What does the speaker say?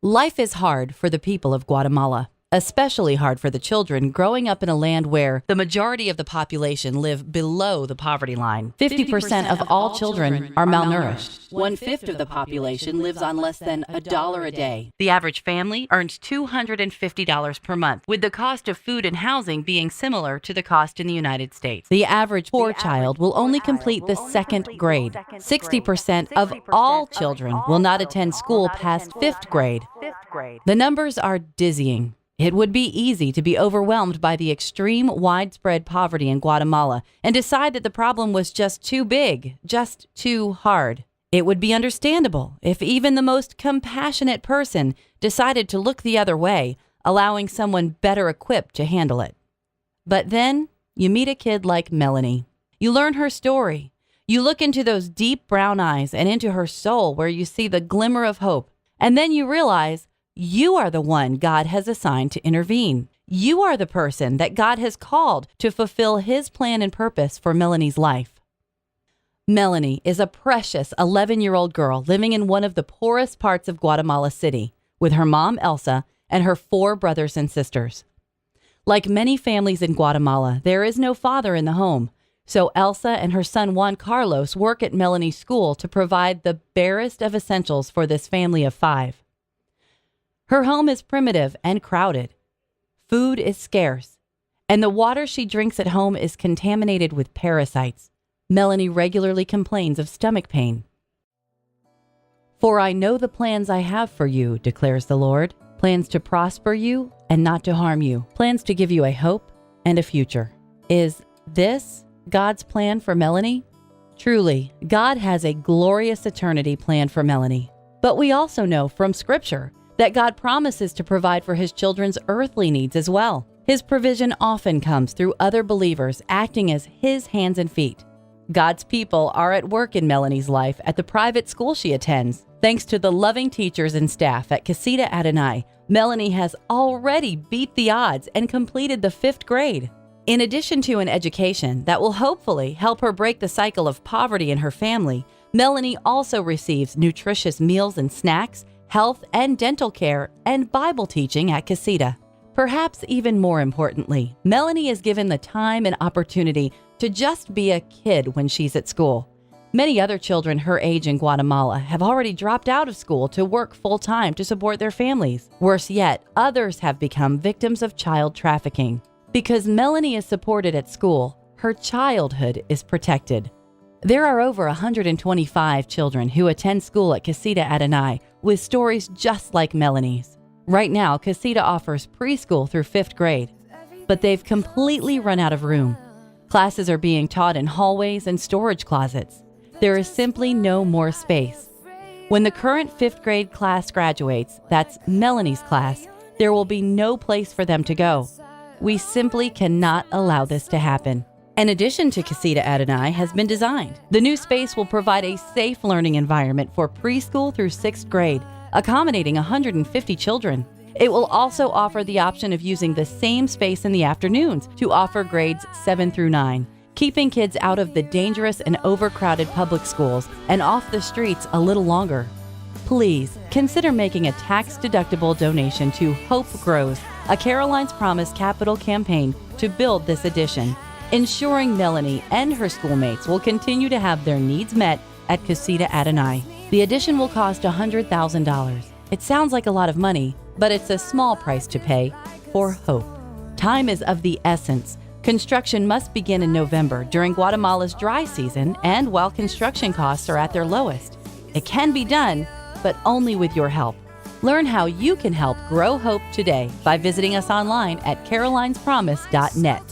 Life is hard for the people of Guatemala, especially hard for the children growing up in a land where the majority of the population live below the poverty line. 50% of all children are malnourished. 1/5 of the population lives on less than $1 a day. The average family earns $250 per month, with the cost of food and housing being similar to the cost in the United States. The average poor child will only complete the second grade. 60% of all children will not attend school past fifth grade. The numbers are dizzying. It would be easy to be overwhelmed by the extreme widespread poverty in Guatemala and decide that the problem was just too big, just too hard. It would be understandable if even the most compassionate person decided to look the other way, allowing someone better equipped to handle it. But then you meet a kid like Melanie. You learn her story. You look into those deep brown eyes and into her soul where you see the glimmer of hope. And then you realize you are the one God has assigned to intervene. You are the person that God has called to fulfill His plan and purpose for Melanie's life. Melanie is a precious 11-year-old girl living in one of the poorest parts of Guatemala City with her mom, Elsa, and her 4 brothers and sisters. Like many families in Guatemala, there is no father in the home, so Elsa and her son Juan Carlos work at Melanie's school to provide the barest of essentials for this family of 5. Her home is primitive and crowded. Food is scarce, and the water she drinks at home is contaminated with parasites. Melanie regularly complains of stomach pain. "For I know the plans I have for you, declares the Lord, plans to prosper you and not to harm you, plans to give you a hope and a future." Is this God's plan for Melanie? Truly, God has a glorious eternity planned for Melanie. But we also know from Scripture that God promises to provide for His children's earthly needs as well. His provision often comes through other believers acting as His hands and feet. God's people are at work in Melanie's life at the private school she attends. Thanks to the loving teachers and staff at Casita Adonai, Melanie has already beat the odds and completed the 5th grade. In addition to an education that will hopefully help her break the cycle of poverty in her family, Melanie also receives nutritious meals and snacks, health and dental care, and Bible teaching at Casita. Perhaps even more importantly, Melanie is given the time and opportunity to just be a kid when she's at school. Many other children her age in Guatemala have already dropped out of school to work full-time to support their families. Worse yet, others have become victims of child trafficking. Because Melanie is supported at school, her childhood is protected. There are over 125 children who attend school at Casita Adonai with stories just like Melanie's. Right now, Casita offers preschool through 5th grade, but they've completely run out of room. Classes are being taught in hallways and storage closets. There is simply no more space. When the current 5th grade class graduates, that's Melanie's class, there will be no place for them to go. We simply cannot allow this to happen. An addition to Casita Adonai has been designed. The new space will provide a safe learning environment for preschool through 6th grade, accommodating 150 children. It will also offer the option of using the same space in the afternoons to offer grades 7 through 9, keeping kids out of the dangerous and overcrowded public schools and off the streets a little longer. Please consider making a tax-deductible donation to Hope Grows, a Caroline's Promise capital campaign to build this addition, ensuring Melanie and her schoolmates will continue to have their needs met at Casita Adonai. The addition will cost $100,000. It sounds like a lot of money, but it's a small price to pay for hope. Time is of the essence. Construction must begin in November during Guatemala's dry season and while construction costs are at their lowest. It can be done, but only with your help. Learn how you can help grow hope today by visiting us online at carolinespromise.net.